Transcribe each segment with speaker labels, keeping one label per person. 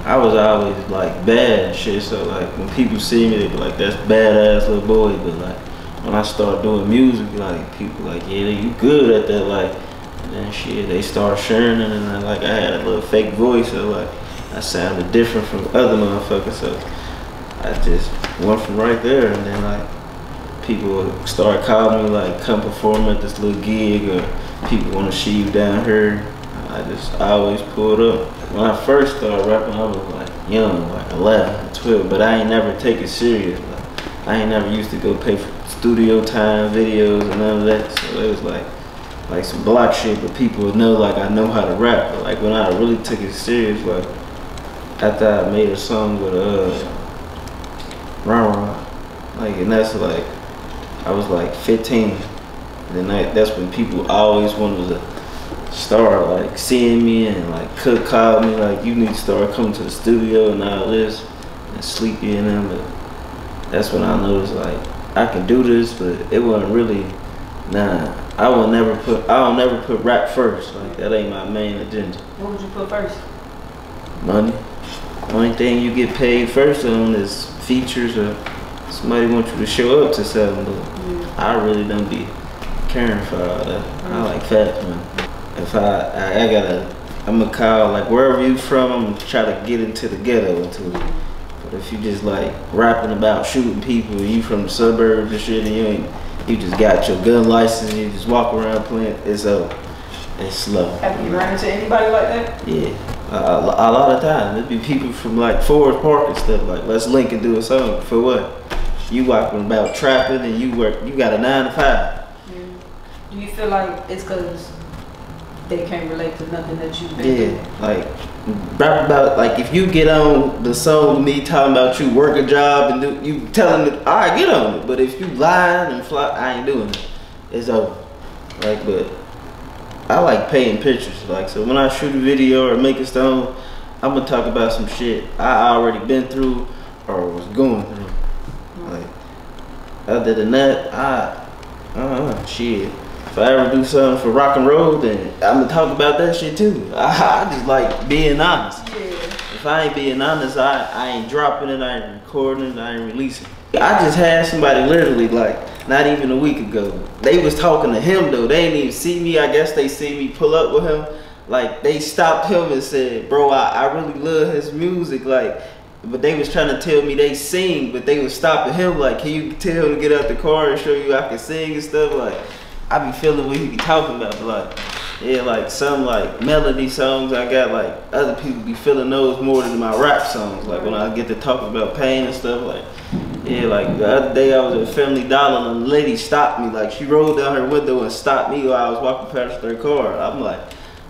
Speaker 1: I was always like bad and shit, so like when people see me, they be like, that's badass little boy. But like when I start doing music, like people like, yeah, you good at that, like, and then shit, they start sharing it, and then, like I had a little fake voice, so like I sounded different from other motherfuckers, so I just went from right there, and then like people start calling me like, come perform at this little gig, or people want to see you down here. I always pulled up. When I first started rapping, I was like young, like 11, 12, but I ain't never take it serious. Like, I ain't never used to go pay for studio time, videos, and none of that. So it was like some block shit, but people would know like I know how to rap. But like when I really took it serious, like after I made a song with Rah, like, and that's like I was like 15, and that's when people always wanted to start like seeing me, and like Cook called me like, you need to start coming to the studio and all this, and Sleepy and them. But that's when I noticed like I can do this, but it wasn't really, nah. I'll never put rap first. Like that ain't my main agenda.
Speaker 2: What would you put first?
Speaker 1: Money. Only thing you get paid first on is features, or somebody wants you to show up to something. But I really don't be caring for all that. I like fat money. If I'm gonna call like wherever you from, I'm gonna try to get into the ghetto into it. But if you just like rapping about shooting people, you from the suburbs and shit, and you just got your gun license, you just walk around playing, it's slow.
Speaker 2: Have you run into anybody like that?
Speaker 1: Yeah, a lot of times. It'd be people from like Forest Park and stuff, like, let's link and do a song. For what? You walking about trapping, and you got a 9 to 5.
Speaker 2: Do you feel like it's cause they can't relate to nothing that you've been doing?
Speaker 1: Like rap about, like if you get on the song with me talking about you work a job and you telling it, alright, get on it. But if you lying and fly, I ain't doing it. It's over. Like, but I like painting pictures. Like, so when I shoot a video or make a song, I'm gonna talk about some shit I already been through or was going through. Like, other than that, shit. If I ever do something for rock and roll, then I'm gonna talk about that shit too. I just like being honest.
Speaker 2: Yeah.
Speaker 1: If I ain't being honest, I ain't dropping it, I ain't recording it, I ain't releasing it. I just had somebody literally like not even a week ago. They was talking to him though. They didn't even see me. I guess they see me pull up with him. Like they stopped him and said, bro, I really love his music. Like, but they was trying to tell me they sing, but they was stopping him like, can you tell him to get out the car and show you I can sing and stuff? Like, I be feeling what he be talking about, but like, yeah, like some like melody songs I got, like other people be feeling those more than my rap songs. Like when I get to talk about pain and stuff, like, yeah, like the other day I was at Family Dollar and the lady stopped me, like she rolled down her window and stopped me while I was walking past her car. I'm like,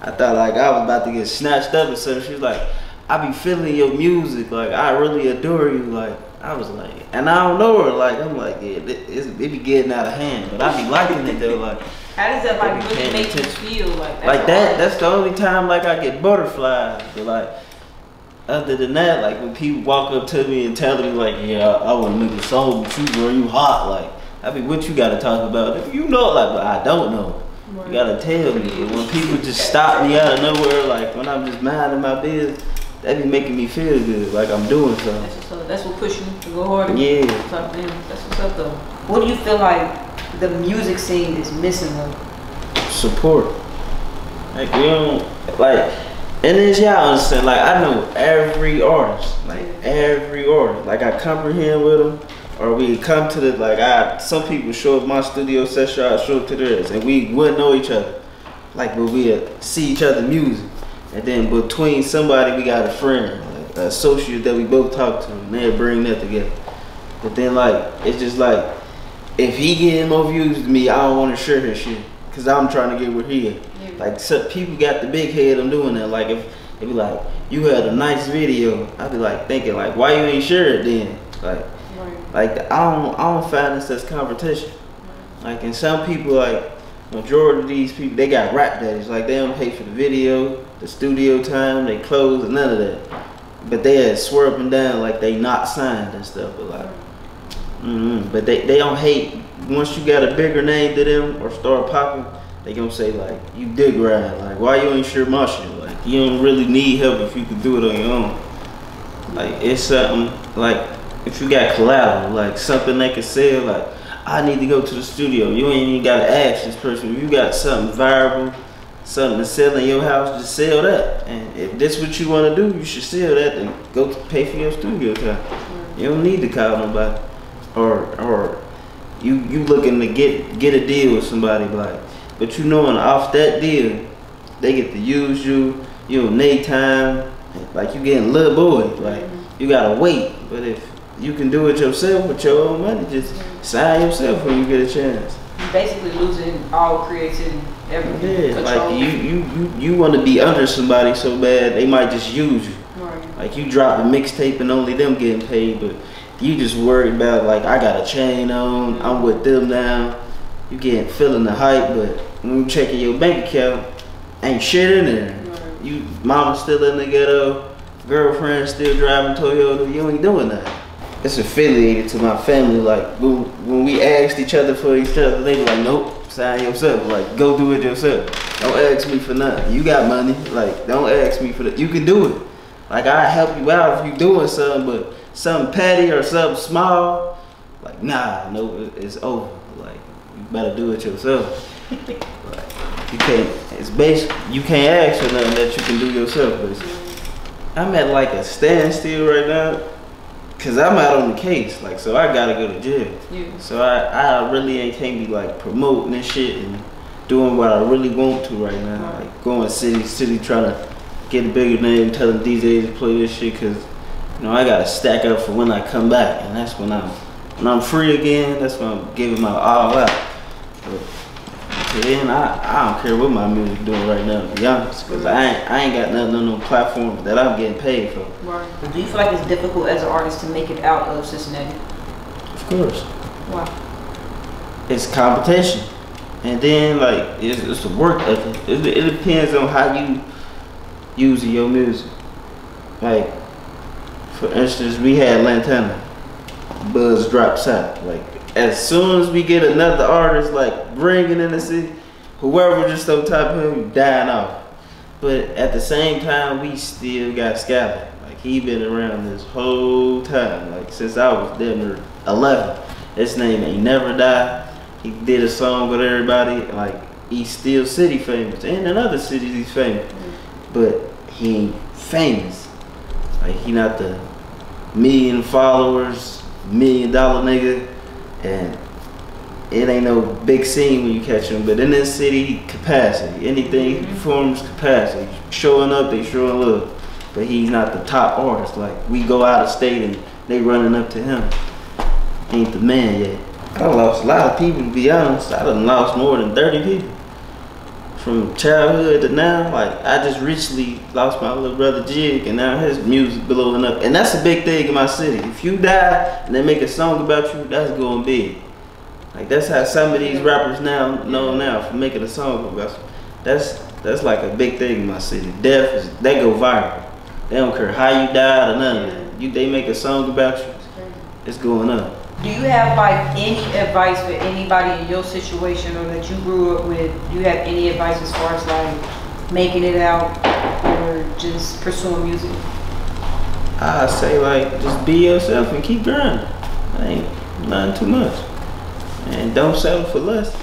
Speaker 1: I thought like I was about to get snatched up or something. She was like, I be feeling your music, like I really adore you, like. I was like, and I don't know her, like, I'm like, yeah, it be getting out of hand, but I be liking it though, like.
Speaker 2: How does that like really make you feel?
Speaker 1: Like that's the only time like I get butterflies, but like, other than that, like when people walk up to me and tell me like, yeah, I want to make a song with you, bro, you hot, like, I mean, what you gotta talk about? If you know, like, but I don't know. You gotta tell me. But when people just stop me out of nowhere, like when I'm just minding my business, that be making me feel good, like I'm doing something.
Speaker 2: That's what pushes you to go harder.
Speaker 1: Yeah.
Speaker 2: That's what's up though. What do you feel like the music scene is missing though?
Speaker 1: Support. Like we don't, like, and then y'all understand, like I know every artist, like every artist. Like I comprehend with them, or we come to the, like some people show up my studio session, I show up to theirs, and we wouldn't know each other. Like, but we'd see each other's music. And then between somebody, we got a friend, like an associate that we both talk to, and they'll bring that together. But then like, it's just like, if he getting more views than me, I don't want to share his shit, cause I'm trying to get where he is. Yeah. Like, some people got the big head on doing that. Like, if they be like, you had a nice video, I'd be like thinking like, why you ain't share it then? Like I don't find this as competition. Like, and some people, like majority of these people, they got rap daddies. Like they don't pay for the video, the studio time, they clothes, and none of that. But they had swear up and down like they not signed and stuff. But like, but they don't hate. Once you got a bigger name to them or start popping, they gonna say like, you dig right. Like, why you ain't sure my shit? Like, you don't really need help if you could do it on your own. Like it's something like if you got collateral, like something they can sell. Like I need to go to the studio. You ain't even gotta ask this person. If you got something viable, something to sell in your house, just sell that. And if this what you want to do, you should sell that and go pay for your studio time. You don't need to call nobody, or you looking to get a deal with somebody, like, but you knowing off that deal, they get to use you. You don't need time, like you getting little boy, like you gotta wait. But if you can do it yourself with your own money, just sign yourself when you get a chance.
Speaker 2: You're basically losing all creativity, everything.
Speaker 1: Yeah, like you want to be under somebody so bad they might just use you.
Speaker 2: Right.
Speaker 1: Like you drop a mixtape and only them getting paid, but you just worried about like I got a chain on, I'm with them now. You getting feeling the hype, but when you checking your bank account, ain't shit in there.
Speaker 2: Right.
Speaker 1: You mama still in the ghetto, girlfriend still driving Toyota. You ain't doing that. It's affiliated to my family. Like when we asked each other for each other, they be like, nope, sign yourself. Like go do it yourself. Don't ask me for nothing. You got money. Like don't ask me for that. You can do it. Like I help you out if you doing something, but something petty or something small, like nah, no, it's over. Like you better do it yourself. Like, you can't. It's basic. You can't ask for nothing that you can do yourself. But I'm at like a standstill right now. Cause I'm out on the case, like so I gotta go to jail.
Speaker 2: Yeah.
Speaker 1: So I really can't be like promoting this shit and doing what I really want to right now.
Speaker 2: Right.
Speaker 1: Like going city to city trying to get a bigger name, telling DJs to play this shit. Cause you know I gotta stack up for when I come back, and that's when I'm free again. That's when I'm giving my all out. But then I don't care what my music doing right now, to be honest, because I ain't got nothing on no platform that I'm getting paid for.
Speaker 2: Right. But do you feel like it's difficult as an artist to make it out of Cincinnati?
Speaker 1: Of course.
Speaker 2: Why?
Speaker 1: It's competition, and then like it's the work ethic. It depends on how you using your music. Like for instance, we had Lantana, Buzz drops out. Like as soon as we get another artist like bringing in the city, whoever just on top of him dying off. But at the same time, we still got Scally. Like he been around this whole time. Like since I was damn near 11. His name ain't never died. He did a song with everybody. Like he's still city famous, and in other cities he's famous. But he ain't famous. Like he not the million followers, $1 million nigga. And it ain't no big scene when you catch him, but in this city, capacity. Anything he performs, capacity. Showing up, they showing love. But he's not the top artist. Like we go out of state and they running up to him. He ain't the man yet. I done lost a lot of people, to be honest. I done lost more than 30 people. From childhood to now, like I just recently lost my little brother Jig, and now his music blowing up, and that's a big thing in my city. If you die and they make a song about you, that's going big. Like that's how some of these rappers now know now for making a song about you. That's like a big thing in my city. Death is they go viral. They don't care how you died or none of that. They make a song about you, it's going up.
Speaker 2: Do you have like any advice for anybody in your situation or that you grew up with? Do you have any advice as far as like making it out or just pursuing music?
Speaker 1: I say like just be yourself and keep grinding. Ain't nothing too much. And don't settle for less.